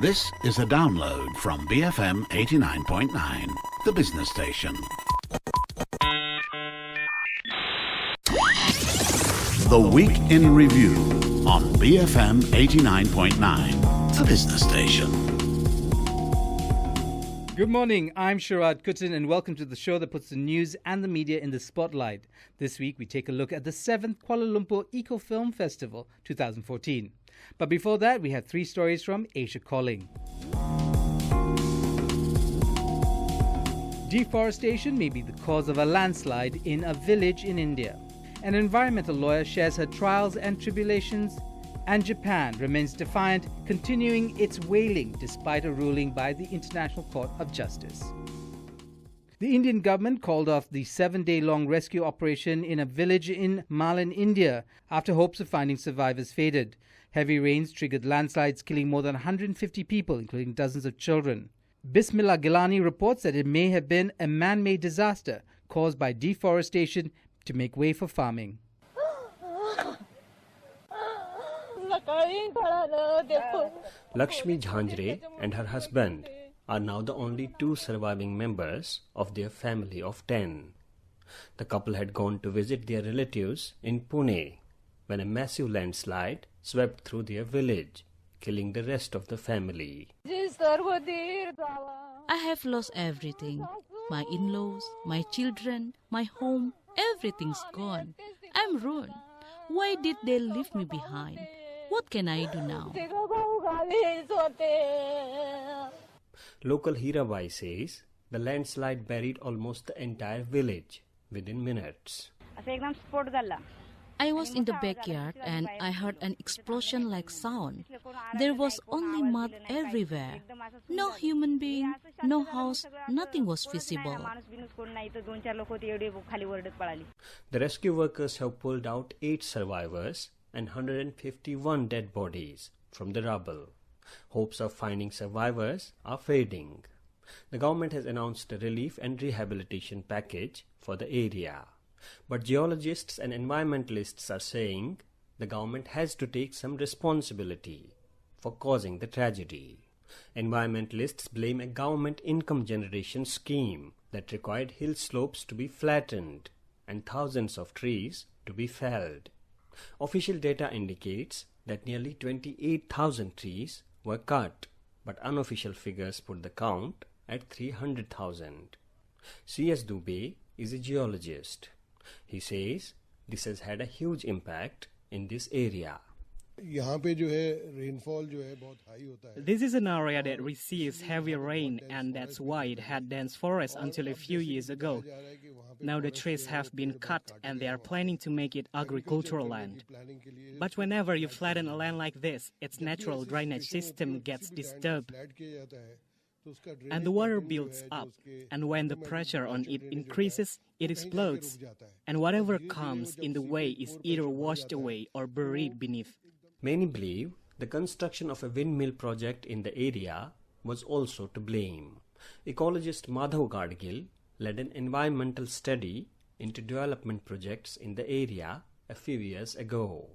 This is a download from BFM89.9, the business station. The Week in Review on BFM89.9, the business station. Good morning, I'm Sharad Kutin and welcome to the show that puts the news and the media in the spotlight. This week we take a look at the 7th Kuala Lumpur Eco Film Festival 2014. But before that, we have 3 stories from Asia Calling. Deforestation may be the cause of a landslide in a village in India. An environmental lawyer shares her trials and tribulations, and Japan remains defiant, continuing its whaling despite a ruling by the International Court of Justice. The Indian government called off the 7-day-long rescue operation in a village in Malin, India, after hopes of finding survivors faded. Heavy rains triggered landslides, killing more than 150 people, including dozens of children. Bismillah Gilani reports that it may have been a man-made disaster caused by deforestation to make way for farming. Lakshmi Jhanjre and her husband are now the only 2 surviving members of their family of 10. The couple had gone to visit their relatives in Pune when a massive landslide swept through their village, killing the rest of the family. I have lost everything. My in-laws, my children, my home, everything's gone. I'm ruined. Why did they leave me behind? What can I do now? Local Hirabai says the landslide buried almost the entire village within minutes. I was in the backyard and I heard an explosion-like sound. There was only mud everywhere. No human being, no house, nothing was visible. The rescue workers have pulled out 8 survivors and 151 dead bodies from the rubble. Hopes of finding survivors are fading. The government has announced a relief and rehabilitation package for the area. But geologists and environmentalists are saying the government has to take some responsibility for causing the tragedy. Environmentalists blame a government income generation scheme that required hill slopes to be flattened and thousands of trees to be felled. Official data indicates that nearly 28,000 trees were cut, but unofficial figures put the count at 300,000. C.S. Dubey is a geologist. He says this has had a huge impact in this area. This is an area that receives heavy rain, and that's why it had dense forest until a few years ago. Now the trees have been cut and they are planning to make it agricultural land. But whenever you flatten a land like this, its natural drainage system gets disturbed. And the water builds up, and when the pressure on it increases, it explodes. And whatever comes in the way is either washed away or buried beneath. Many believe the construction of a windmill project in the area was also to blame. Ecologist Madhav Gadgil led an environmental study into development projects in the area a few years ago.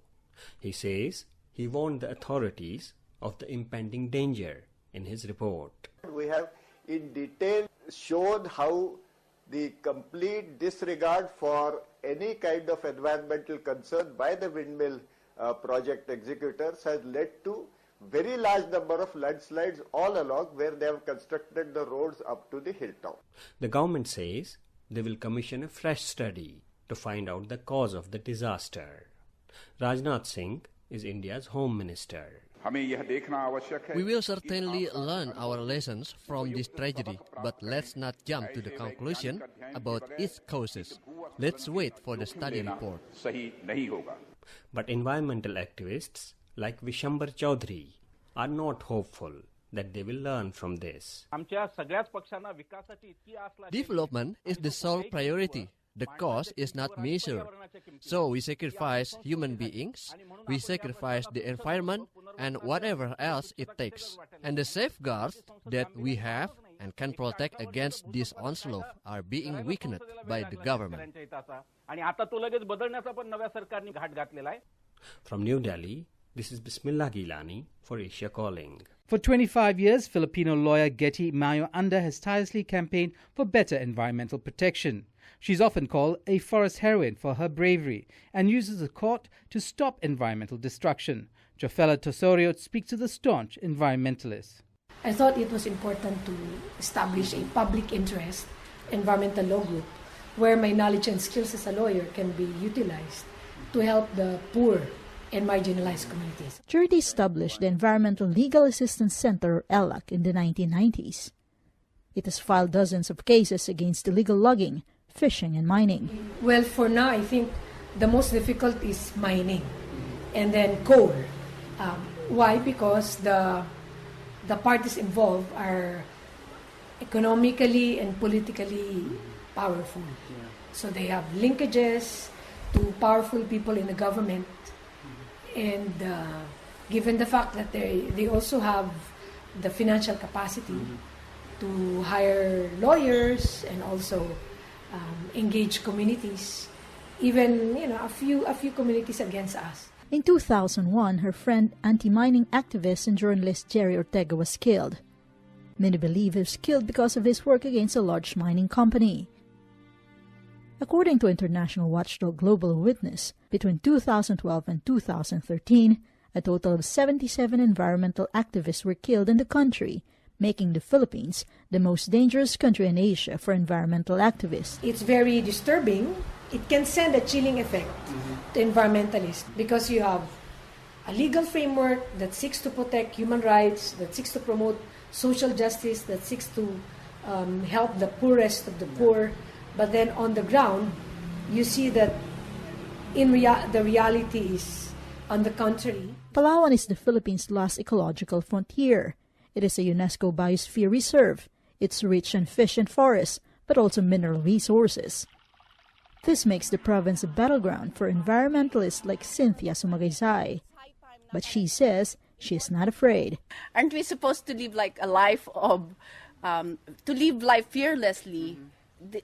He says he warned the authorities of the impending danger in his report. We have in detail shown how the complete disregard for any kind of environmental concern by the windmill project executors has led to very large number of landslides all along where they have constructed the roads up to the hilltop. The government says they will commission a fresh study to find out the cause of the disaster. Rajnath Singh is India's Home Minister. We will certainly learn our lessons from this tragedy, but let's not jump to the conclusion about its causes. Let's wait for the study report. But environmental activists like Vishambar Chaudhary are not hopeful that they will learn from this. Development is the sole priority. The cost is not measured. So we sacrifice human beings, we sacrifice the environment and whatever else it takes. And the safeguards that we have and can protect against this onslaught are being weakened by the government. From New Delhi, this is Bismillah Gilani for Asia Calling. For 25 years, Filipino lawyer Getty Mayo Anda has tirelessly campaigned for better environmental protection. She's often called a forest heroine for her bravery and uses the court to stop environmental destruction. Jofela Tosorio speaks to the staunch environmentalist. I thought it was important to establish a public interest environmental law group where my knowledge and skills as a lawyer can be utilized to help the poor and marginalized communities. Charity established the Environmental Legal Assistance Center, or ELAC, in the 1990s. It has filed dozens of cases against illegal logging, fishing, and mining. Well, for now, I think the most difficult is mining and then coal. Why? Because the parties involved are economically and politically powerful. So they have linkages to powerful people in the government. And given the fact that they also have the financial capacity to hire lawyers and also engage communities, even a few communities against us. In 2001, her friend, anti-mining activist and journalist Jerry Ortega was killed. Many believe he was killed because of his work against a large mining company. According to international watchdog Global Witness, between 2012 and 2013, a total of 77 environmental activists were killed in the country, making the Philippines the most dangerous country in Asia for environmental activists. It's very disturbing. It can send a chilling effect to environmentalists because you have a legal framework that seeks to protect human rights, that seeks to promote social justice, that seeks to help the poorest of the poor. But then on the ground, you see that the reality is on the contrary. Palawan is the Philippines' last ecological frontier. It is a UNESCO biosphere reserve. It's rich in fish and forests, but also mineral resources. This makes the province a battleground for environmentalists like Cynthia Sumagaysay. But she says she is not afraid. Aren't we supposed to live like a life of, to live life fearlessly?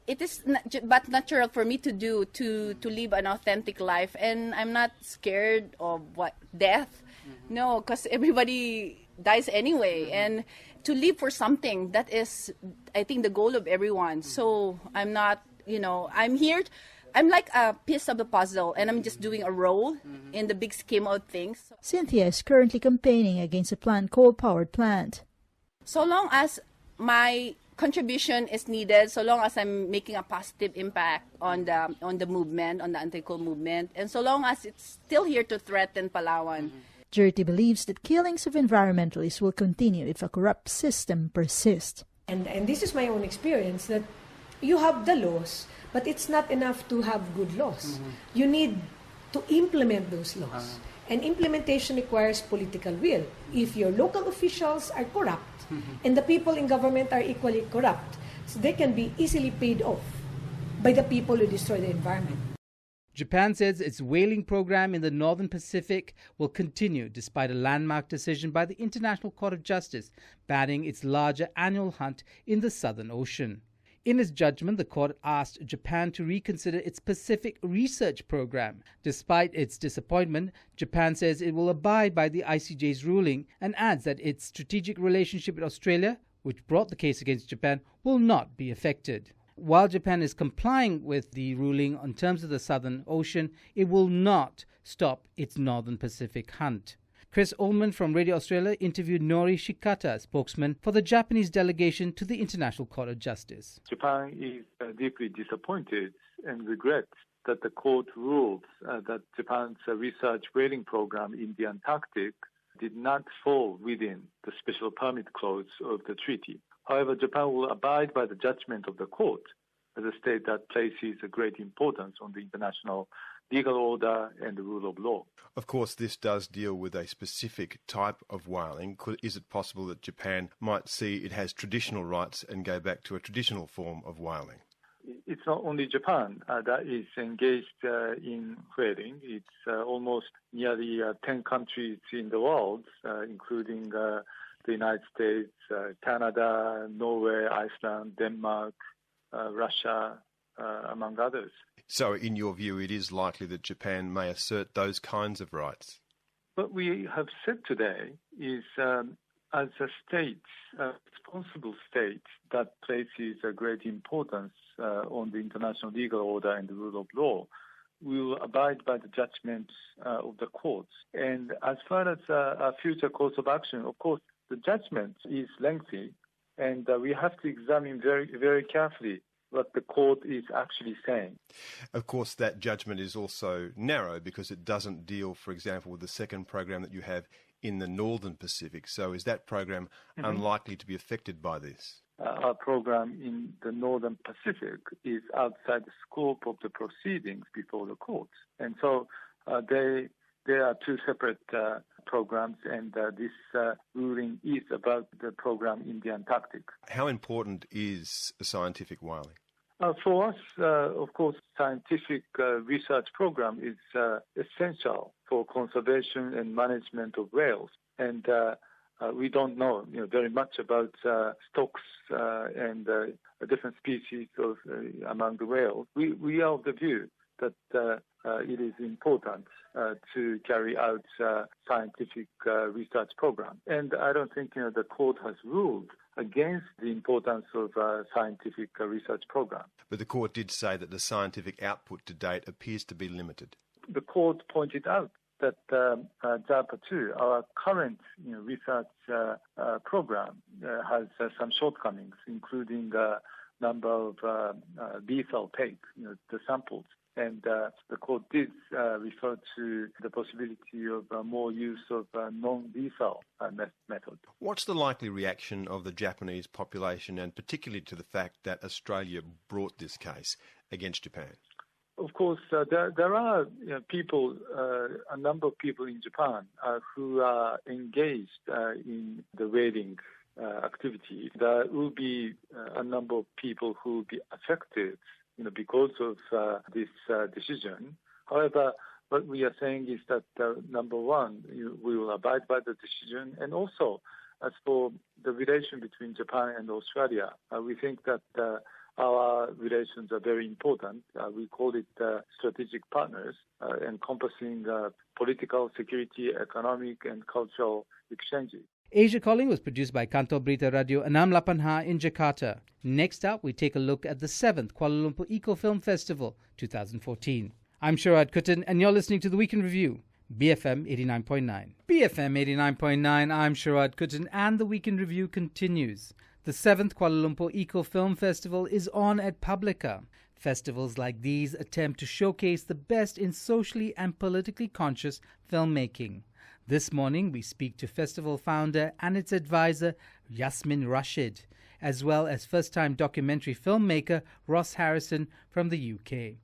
It is but natural for me to live an authentic life, and I'm not scared of death. No, because everybody dies anyway, and to live for something, that is, I think, the goal of everyone. So I'm not, I'm here. I'm like a piece of the puzzle, and I'm just doing a role in the big scheme of things. Cynthia is currently campaigning against a planned coal-powered plant. So long as my contribution is needed, so long as I'm making a positive impact on the movement, on the anti-coal movement, and so long as it's still here to threaten Palawan. Charity believes that killings of environmentalists will continue if a corrupt system persists. And this is my own experience, that you have the laws, but it's not enough to have good laws. You need to implement those laws. And implementation requires political will. If your local officials are corrupt, and the people in government are equally corrupt, so they can be easily paid off by the people who destroy the environment. Japan says its whaling program in the Northern Pacific will continue despite a landmark decision by the International Court of Justice banning its larger annual hunt in the Southern Ocean. In its judgment, the court asked Japan to reconsider its Pacific research program. Despite its disappointment, Japan says it will abide by the ICJ's ruling and adds that its strategic relationship with Australia, which brought the case against Japan, will not be affected. While Japan is complying with the ruling on terms of the Southern Ocean, it will not stop its Northern Pacific hunt. Chris Ullman from Radio Australia interviewed Nori Shikata, spokesman for the Japanese delegation to the International Court of Justice. Japan is deeply disappointed and regrets that the court ruled that Japan's research whaling program in the Antarctic did not fall within the special permit clause of the treaty. However, Japan will abide by the judgment of the court as a state that places a great importance on the international legal order and the rule of law. Of course, this does deal with a specific type of whaling. Is it possible that Japan might see it has traditional rights and go back to a traditional form of whaling? It's not only Japan that is engaged in whaling. It's almost nearly 10 countries in the world, including the United States, Canada, Norway, Iceland, Denmark, Russia, among others. So, in your view, it is likely that Japan may assert those kinds of rights? What we have said today is as a state, a responsible state that places a great importance on the international legal order and the rule of law, we will abide by the judgments of the courts. And as far as a future course of action, of course, the judgment is lengthy, and we have to examine very, very carefully what the court is actually saying. Of course, that judgment is also narrow because it doesn't deal, for example, with the second program that you have in the Northern Pacific. So is that program unlikely to be affected by this? Our program in the Northern Pacific is outside the scope of the proceedings before the courts. And so they are two separate programs, and this ruling is about the program in the Antarctic. How important is scientific whaling? For us, of course, scientific research program is essential for conservation and management of whales. And we don't know, very much about stocks and different species of among the whales. We are of the view that it is important to carry out scientific research program. And I don't think the court has ruled against the importance of scientific research program. But the court did say that the scientific output to date appears to be limited. The court pointed out that JAPA 2, our current research program, has some shortcomings, including number of B-cell take, the samples. And the court did refer to the possibility of more use of non-B-cell method. What's the likely reaction of the Japanese population, and particularly to the fact that Australia brought this case against Japan? Of course, there are people, a number of people in Japan who are engaged in the whaling activity. There will be a number of people who will be affected because of this decision. However, what we are saying is that, number one, we will abide by the decision. And also, as for the relation between Japan and Australia, we think that our relations are very important. We call it strategic partners, encompassing political, security, economic, and cultural exchanges. Asia Calling was produced by Kantor Berita Radio 685 in Jakarta. Next up, we take a look at the 7th Kuala Lumpur Eco Film Festival 2014. I'm Sharad Kuttan, and you're listening to The Week in Review, BFM 89.9. BFM 89.9, I'm Sharad Kuttan, and The Week in Review continues. The 7th Kuala Lumpur Eco Film Festival is on at Publica. Festivals like these attempt to showcase the best in socially and politically conscious filmmaking. This morning, we speak to festival founder and its advisor, Yasmin Rasyid, as well as first-time documentary filmmaker Ross Harrison from the UK.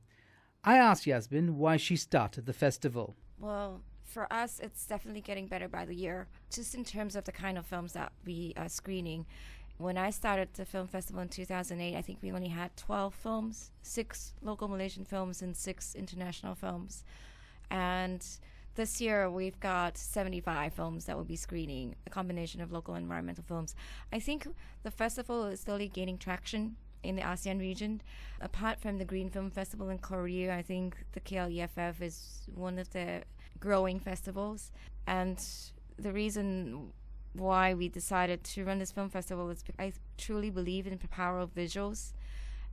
I asked Yasmin why she started the festival. Well, for us, it's definitely getting better by the year, just in terms of the kind of films that we are screening. When I started the film festival in 2008, I think we only had 12 films, 6 local Malaysian films and 6 international films. And this year, we've got 75 films that will be screening, a combination of local and environmental films. I think the festival is slowly gaining traction in the ASEAN region. Apart from the Green Film Festival in Korea, I think the KLEFF is one of the growing festivals. And the reason why we decided to run this film festival is because I truly believe in the power of visuals.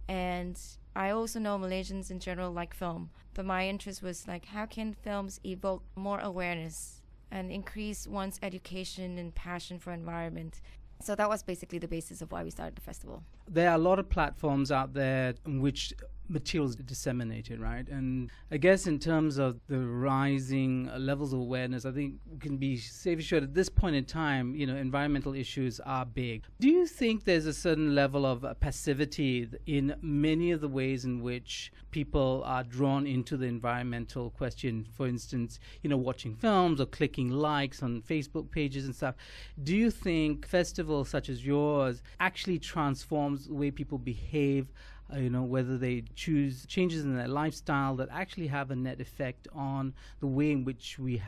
And I also know Malaysians in general like film, but my interest was how can films evoke more awareness and increase one's education and passion for environment. So that was basically the basis of why we started the festival. There are a lot of platforms out there in which materials are disseminated, right? And I guess in terms of the rising levels of awareness, I think we can be safe assured at this point in time, environmental issues are big. Do you think there's a certain level of passivity in many of the ways in which people are drawn into the environmental question? For instance, watching films or clicking likes on Facebook pages and stuff. Do you think festivals such as yours actually transforms the way people behave, whether they choose changes in their lifestyle that actually have a net effect on the way in which we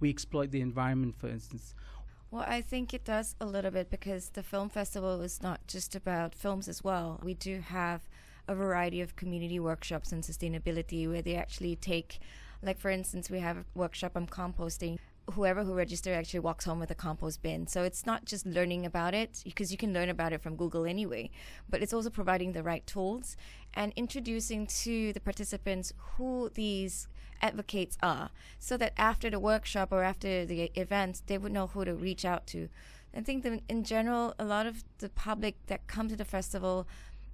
exploit the environment, for instance? Well, I think it does a little bit, because the film festival is not just about films as well. We do have a variety of community workshops on sustainability where they actually take, for instance, we have a workshop on composting. whoever who registered actually walks home with a compost bin. So it's not just learning about it, because you can learn about it from Google anyway, but it's also providing the right tools and introducing to the participants who these advocates are, so that after the workshop or after the event, they would know who to reach out to. I think that in general, a lot of the public that come to the festival,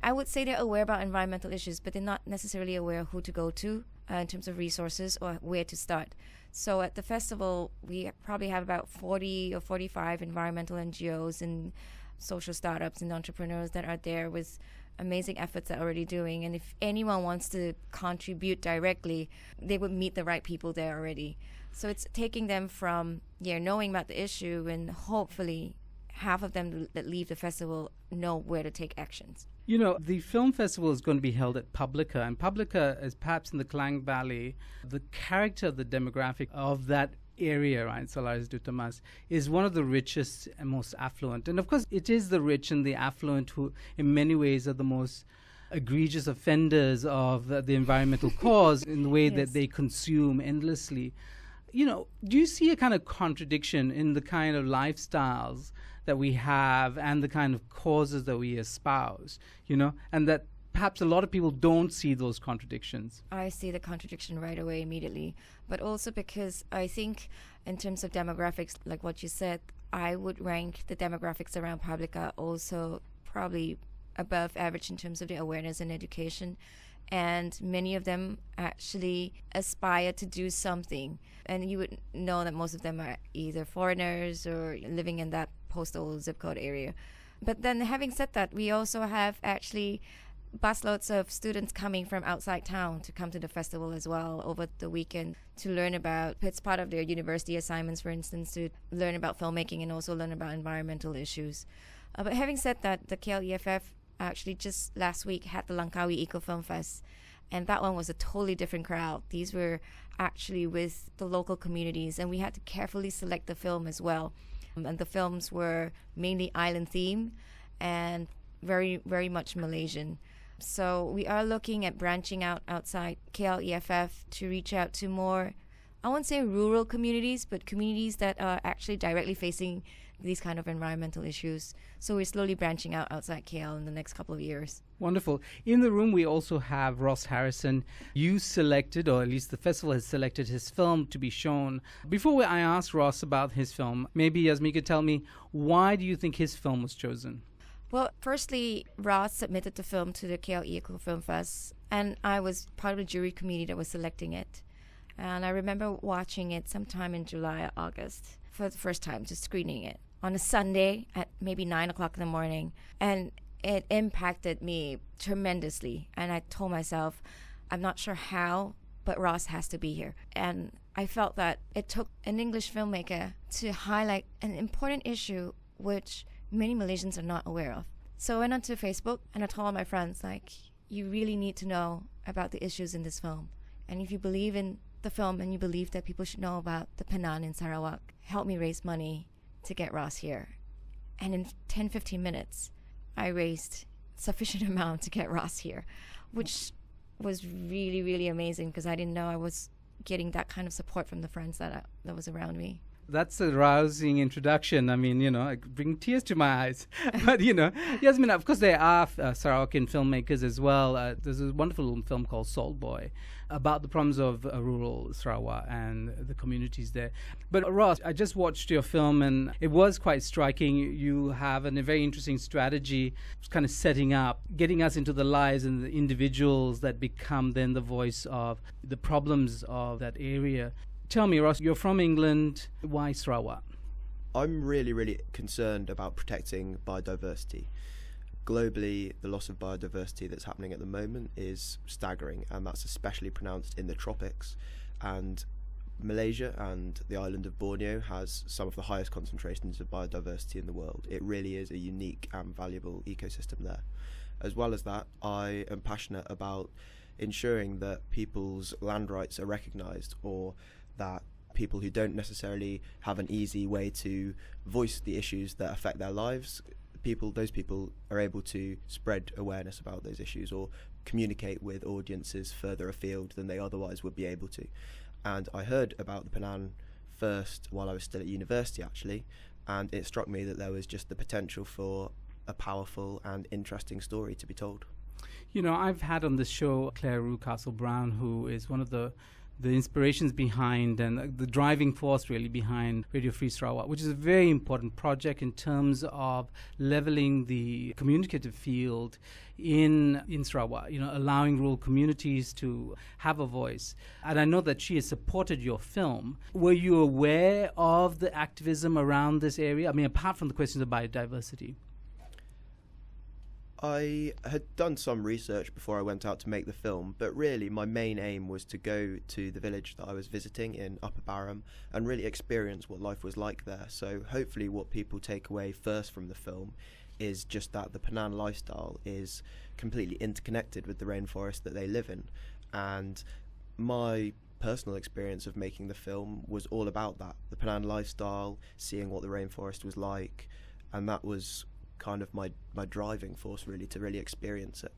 I would say they're aware about environmental issues, but they're not necessarily aware who to go to in terms of resources or where to start. So at the festival, we probably have about 40 or 45 environmental NGOs and social startups and entrepreneurs that are there with amazing efforts they're already doing. And if anyone wants to contribute directly, they would meet the right people there already. So it's taking them from knowing about the issue, and hopefully half of them that leave the festival know where to take actions. You know, the film festival is going to be held at Publica, and Publica is perhaps in the Klang Valley. The character of the demographic of that area, right, Salaris du Tamas, is one of the richest and most affluent. And of course, it is the rich and the affluent who, in many ways, are the most egregious offenders of the environmental cause in the way that they consume endlessly. You know, do you see a kind of contradiction in the kind of lifestyles that we have and the kind of causes that we espouse, you know, and that perhaps a lot of people don't see those contradictions? I see the contradiction right away, immediately. But also because I think in terms of demographics, like what you said, I would rank the demographics around Publica also probably above average in terms of the awareness and education. And many of them actually aspire to do something. And you would know that most of them are either foreigners or living in that postal zip code area. But then having said that, we also have actually busloads of students coming from outside town to come to the festival as well over the weekend to learn about, it's part of their university assignments, for instance, to learn about filmmaking and also learn about environmental issues. But having said that, the KLEFF actually just last week had the Langkawi Eco Film Fest, and that one was a totally different crowd. These were actually with the local communities, and we had to carefully select the film as well. And the films were mainly island theme and very, very much Malaysian. So we are looking at branching out outside KLEFF to reach out to more, I won't say rural communities, but communities that are actually directly facing these kind of environmental issues. So we're slowly branching out outside KL in the next couple of years. Wonderful. In the room, we also have Ross Harrison. You selected, or at least the festival has selected, his film to be shown. Before I ask Ross about his film, maybe Yasmin could tell me, why do you think his film was chosen? Well, firstly, Ross submitted the film to the KL Eco Film Fest, and I was part of the jury committee that was selecting it. And I remember watching it sometime in July or August for the first time, just screening it on a Sunday at maybe 9 o'clock in the morning. And it impacted me tremendously. And I told myself, I'm not sure how, but Ross has to be here. And I felt that it took an English filmmaker to highlight an important issue which many Malaysians are not aware of. So I went onto Facebook and I told all my friends, like, you really need to know about the issues in this film. And if you believe in the film and you believe that people should know about the Penang in Sarawak, help me raise money to get Ross here. And in 10-15 minutes, I raised sufficient amount to get Ross here, which was really, really amazing because I didn't know I was getting that kind of support from the friends that was around me. That's a rousing introduction. I mean, you know, I bring tears to my eyes. But, you know, Yasmin, of course, there are Sarawakian filmmakers as well. There's a wonderful film called Salt Boy about the problems of rural Sarawak and the communities there. But Ross, I just watched your film and it was quite striking. You have a very interesting strategy, kind of setting up, getting us into the lives and the individuals that become then the voice of the problems of that area. Tell me, Ross, you're from England. Why Sarawak? I'm really, really concerned about protecting biodiversity. Globally, the loss of biodiversity that's happening at the moment is staggering, and that's especially pronounced in the tropics. And Malaysia and the island of Borneo has some of the highest concentrations of biodiversity in the world. It really is a unique and valuable ecosystem there. As well as that, I am passionate about ensuring that people's land rights are recognised, or that people who don't necessarily have an easy way to voice the issues that affect their lives, those people are able to spread awareness about those issues or communicate with audiences further afield than they otherwise would be able to. And I heard about the Penang first while I was still at university, actually, and it struck me that there was just the potential for a powerful and interesting story to be told. You know, I've had on this show Claire Castle-Brown, who is one of the inspirations behind and the driving force really behind Radio Free Sarawak, which is a very important project in terms of leveling the communicative field in Sarawak, you know, allowing rural communities to have a voice. And I know that she has supported your film. Were you aware of the activism around this area? I mean, apart from the questions of biodiversity. I had done some research before I went out to make the film, but really my main aim was to go to the village that I was visiting in Upper Barham and really experience what life was like there. So hopefully what people take away first from the film is just that the Penang lifestyle is completely interconnected with the rainforest that they live in. And my personal experience of making the film was all about that, the Penang lifestyle, seeing what the rainforest was like, and that was kind of my driving force really to really experience it.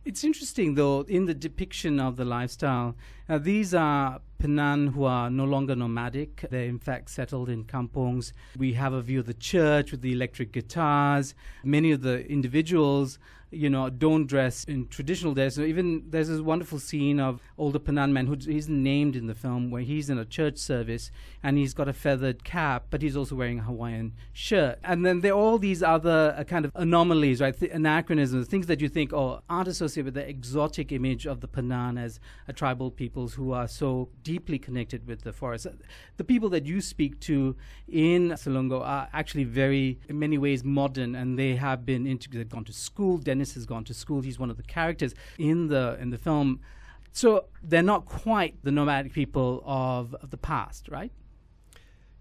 It's interesting though, in the depiction of the lifestyle, these are Penang who are no longer nomadic. They're in fact settled in kampongs. We have a view of the church with the electric guitars. Many of the individuals, you know, don't dress in traditional dress. So even there's this wonderful scene of older Penang man who isn't named in the film, where he's in a church service and he's got a feathered cap, but he's also wearing a Hawaiian shirt. And then there are all these other kind of anomalies, right? Anachronisms, things that you think aren't associated with the exotic image of the Penang as a tribal peoples who are so deeply connected with the forest. The people that you speak to in Selangor are actually very, in many ways, modern, and they have been they've gone to school. Dennis has gone to school. He's one of the characters in the film. So they're not quite the nomadic people of the past, right?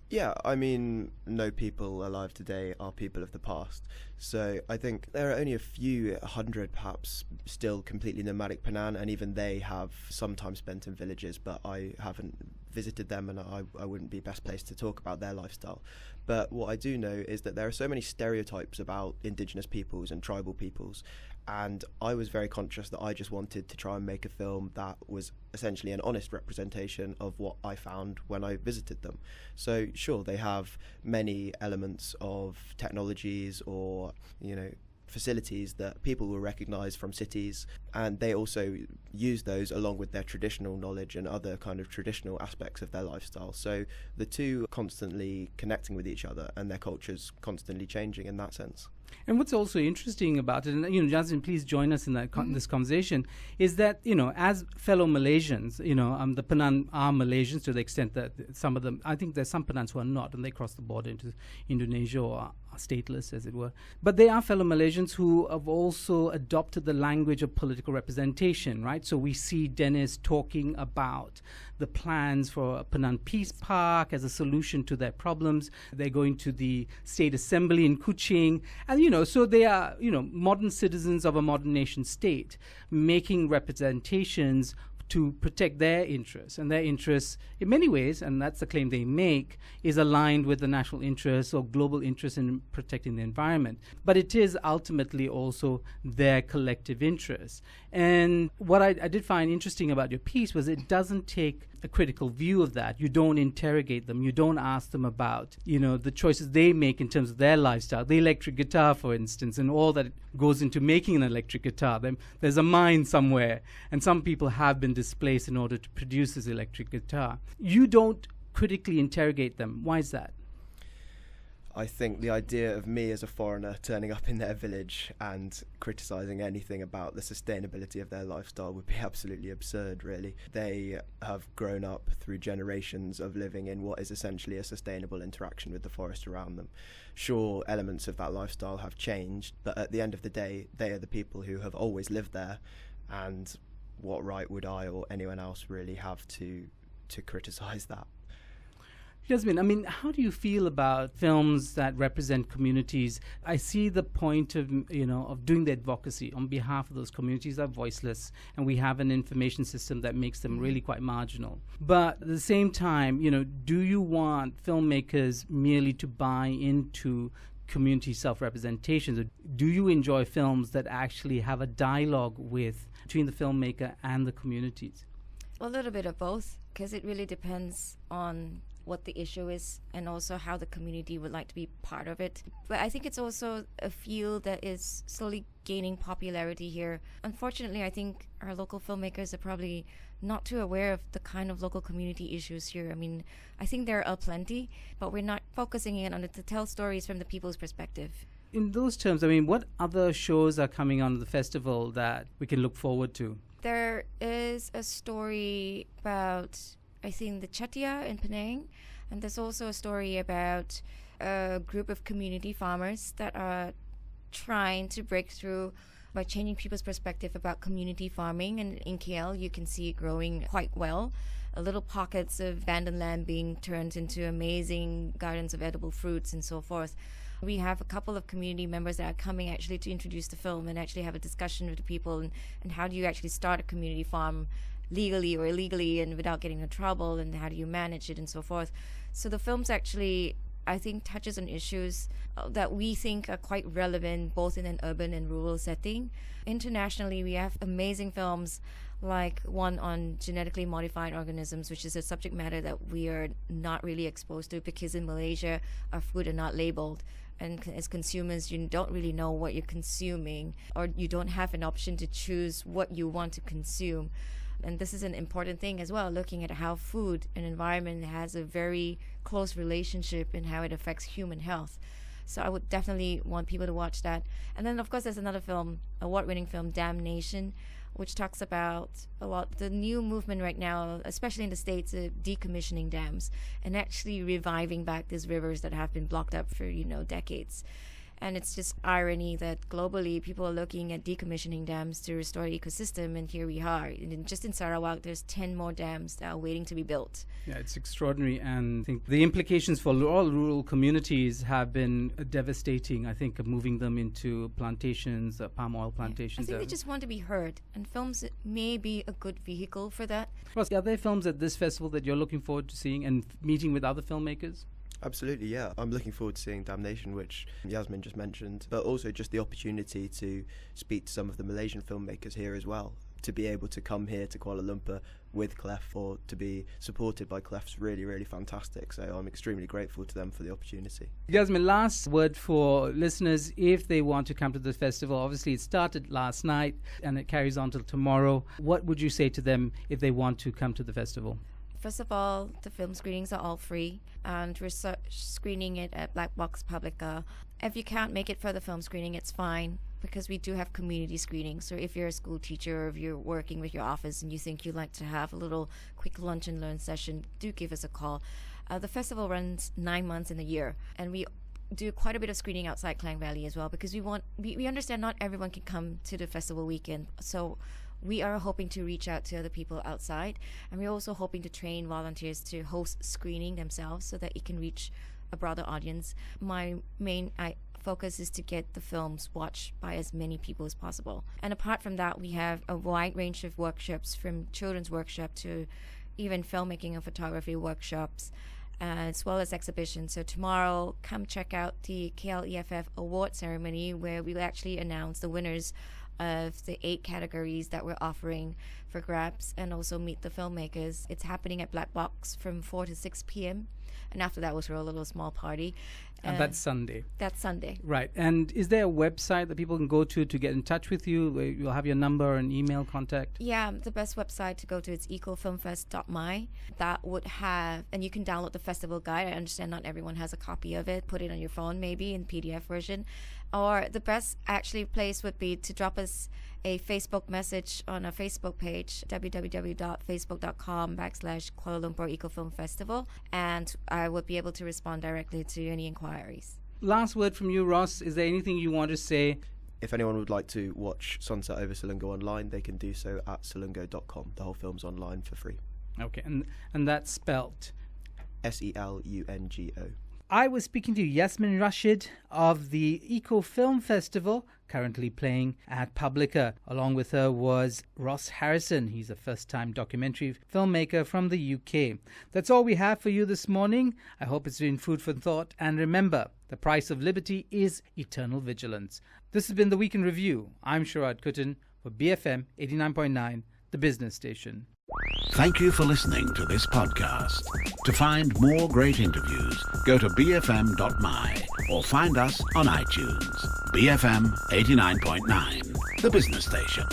Yeah, I mean, no people alive today are people of the past. So I think there are only a few hundred, perhaps, still completely nomadic Penang, and even they have some time spent in villages, but I haven't visited them, and I wouldn't be best placed to talk about their lifestyle. But what I do know is that there are so many stereotypes about indigenous peoples and tribal peoples, and I was very conscious that I just wanted to try and make a film that was essentially an honest representation of what I found when I visited them. So sure, they have many elements of technologies or, you know, facilities that people will recognise from cities, and they also use those along with their traditional knowledge and other kind of traditional aspects of their lifestyle. So the two are constantly connecting with each other, and their cultures constantly changing in that sense. And what's also interesting about it, and you know, Yasmin, please join us in that this conversation, is that, you know, as fellow Malaysians, you know, the Penang are Malaysians to the extent that some of them, I think there's some Penangs who are not, and they cross the border into Indonesia or are stateless, as it were. But they are fellow Malaysians who have also adopted the language of political representation, right? So we see Dennis talking about the plans for a Penang Peace Park as a solution to their problems. They're going to the State Assembly in Kuching. And, you know, so they are, you know, modern citizens of a modern nation state making representations to protect their interests. And their interests, in many ways, and that's the claim they make, is aligned with the national interests or global interests in protecting the environment. But it is ultimately also their collective interests. And what I did find interesting about your piece was it doesn't take a critical view of that. You don't interrogate them. You don't ask them about, you know, the choices they make in terms of their lifestyle. The electric guitar, for instance, and all that goes into making an electric guitar. There's a mine somewhere, and some people have been displaced in order to produce this electric guitar. You don't critically interrogate them. Why is that? I think the idea of me as a foreigner turning up in their village and criticising anything about the sustainability of their lifestyle would be absolutely absurd, really. They have grown up through generations of living in what is essentially a sustainable interaction with the forest around them. Sure, elements of that lifestyle have changed, but at the end of the day, they are the people who have always lived there, and what right would I or anyone else really have to criticise that? Yasmin, I mean, how do you feel about films that represent communities? I see the point of, you know, of doing the advocacy on behalf of those communities that are voiceless, and we have an information system that makes them really quite marginal. But at the same time, you know, do you want filmmakers merely to buy into community self-representations? Or do you enjoy films that actually have a dialogue between the filmmaker and the communities? A little bit of both, because it really depends on what the issue is and also how the community would like to be part of it. But I think it's also a field that is slowly gaining popularity here. Unfortunately, I think our local filmmakers are probably not too aware of the kind of local community issues here. I mean, I think there are plenty, but we're not focusing in on it to tell stories from the people's perspective. In those terms, I mean, what other shows are coming on the festival that we can look forward to? There is a story about, I think, the Chatia in Penang, and there's also a story about a group of community farmers that are trying to break through by changing people's perspective about community farming. And in KL, you can see it growing quite well. Little pockets of abandoned land being turned into amazing gardens of edible fruits and so forth. We have a couple of community members that are coming actually to introduce the film and actually have a discussion with the people and how do you actually start a community farm legally or illegally and without getting into trouble, and how do you manage it and so forth. So the film's actually, I think, touches on issues that we think are quite relevant both in an urban and rural setting. Internationally, we have amazing films like one on genetically modified organisms, which is a subject matter that we are not really exposed to because in Malaysia, our food are not labeled. And as consumers, you don't really know what you're consuming, or you don't have an option to choose what you want to consume. And this is an important thing as well, looking at how food and environment has a very close relationship and how it affects human health. So I would definitely want people to watch that. And then, of course, there's another film, award-winning film, Damnation, which talks about a lot the new movement right now, especially in the States, decommissioning dams and actually reviving back these rivers that have been blocked up for, decades. And it's just irony that globally people are looking at decommissioning dams to restore the ecosystem, and here we are. And just in Sarawak, there's 10 more dams that are waiting to be built. Yeah, it's extraordinary, and I think the implications for all rural communities have been devastating. I think of moving them into plantations, palm oil plantations. I think they just want to be heard, and films may be a good vehicle for that. Plus, are there films at this festival that you're looking forward to seeing and meeting with other filmmakers? Absolutely, yeah. I'm looking forward to seeing Damnation, which Yasmin just mentioned, but also just the opportunity to speak to some of the Malaysian filmmakers here as well. To be able to come here to Kuala Lumpur with Clef or to be supported by Clef's really, really fantastic. So I'm extremely grateful to them for the opportunity. Yasmin, last word for listeners if they want to come to the festival. Obviously, it started last night and it carries on till tomorrow. What would you say to them if they want to come to the festival? First of all, the film screenings are all free, and we're screening it at Black Box Publica. If you can't make it for the film screening, it's fine, because we do have community screenings. So if you're a school teacher or if you're working with your office and you think you'd like to have a little quick lunch and learn session, do give us a call. The festival runs 9 months in a year, and we do quite a bit of screening outside Klang Valley as well, because we understand not everyone can come to the festival weekend. So we are hoping to reach out to other people outside, and we're also hoping to train volunteers to host screening themselves so that it can reach a broader audience. My main focus is to get the films watched by as many people as possible. And apart from that, we have a wide range of workshops, from children's workshop to even filmmaking and photography workshops, as well as exhibitions. So tomorrow, come check out the KLEFF award ceremony, where we will actually announce the winners of the 8 categories that we're offering for grabs, and also meet the filmmakers. It's happening at Black Box from 4 to 6 p.m. And after that, we'll throw a little small party. And that's Sunday. That's Sunday. Right. And is there a website that people can go to get in touch with you? Where you'll have your number and email contact? Yeah, the best website to go to is ecofilmfest.my. That would have, and you can download the festival guide. I understand not everyone has a copy of it. Put it on your phone maybe in PDF version. Or the best actually place would be to drop us a Facebook message on our Facebook page, www.facebook.com/Kuala Lumpur Ecofilm Festival, and I would be able to respond directly to any inquiries. Last word from you, Ross. Is there anything you want to say? If anyone would like to watch Sunset over Selungo online, they can do so at selungo.com. The whole film's online for free. Okay, and that's spelt? SELUNGO. I was speaking to Yasmin Rasyid of the Eco Film Festival, currently playing at Publica. Along with her was Ross Harrison. He's a first-time documentary filmmaker from the UK. That's all we have for you this morning. I hope it's been food for thought. And remember, the price of liberty is eternal vigilance. This has been the Week in Review. I'm Sharad Kuttan for BFM 89.9, the business station. Thank you for listening to this podcast. To find more great interviews, go to BFM.my or find us on iTunes. BFM 89.9, the business station.